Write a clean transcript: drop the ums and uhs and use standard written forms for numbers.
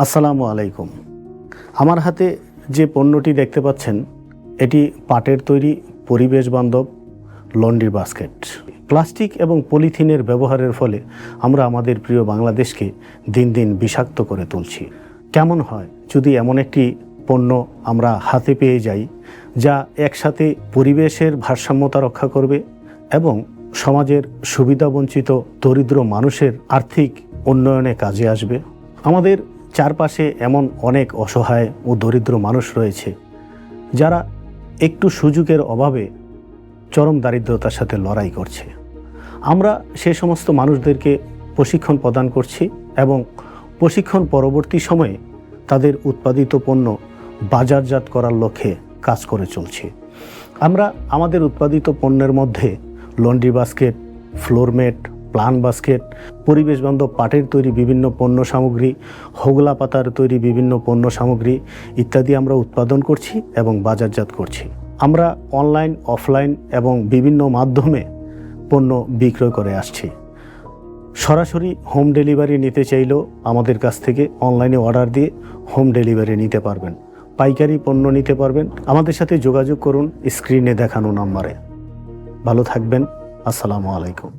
আসসালামু আলাইকুম। আমার হাতে যে পণ্যটি দেখতে পাচ্ছেন এটি পাটের তৈরি পরিবেশ বান্ধব লন্ড্রি বাস্কেট। প্লাস্টিক এবং পলিথিনের ব্যবহারের ফলে আমরা আমাদের প্রিয় বাংলাদেশকে দিন দিন বিষাক্ত করে তুলছি। কেমন হয় যদি এমন একটি পণ্য আমরা হাতে পেয়ে যাই যা একসাথে পরিবেশের ভারসাম্যতা রক্ষা করবে এবং সমাজের সুবিধাবঞ্চিত দরিদ্র মানুষের আর্থিক উন্নয়নে কাজে আসবে। আমাদের চারপাশে এমন অনেক অসহায় ও দরিদ্র মানুষ রয়েছে যারা একটু সুযোগের অভাবে চরম দারিদ্রতার সাথে লড়াই করছে। আমরা সে সমস্ত মানুষদেরকে প্রশিক্ষণ প্রদান করছি এবং প্রশিক্ষণ পরবর্তী সময়ে তাদের উৎপাদিত পণ্য বাজারজাত করার লক্ষ্যে কাজ করে চলছি। আমরা আমাদের উৎপাদিত পণ্যের মধ্যে laundry basket, floor mat, plan basket, পরিবেশ বান্ধব পাটের তৈরি বিভিন্ন পণ্য সামগ্রী, হোগলা পাতার তৈরি বিভিন্ন পণ্য সামগ্রী ইত্যাদি আমরা উৎপাদন করছি এবং বাজারজাত করছি। আমরা অনলাইন, অফলাইন এবং বিভিন্ন মাধ্যমে পণ্য বিক্রয় করে আসছি। সরাসরি হোম ডেলিভারি নিতে চাইলেও আমাদের কাছ থেকে অনলাইনে অর্ডার দিয়ে হোম ডেলিভারি নিতে পারবেন। পাইকারি পণ্য নিতে পারবেন। আমাদের সাথে যোগাযোগ করুন স্ক্রিনে দেখানো নম্বরে। ভালো থাকবেন। আসসালামু আলাইকুম।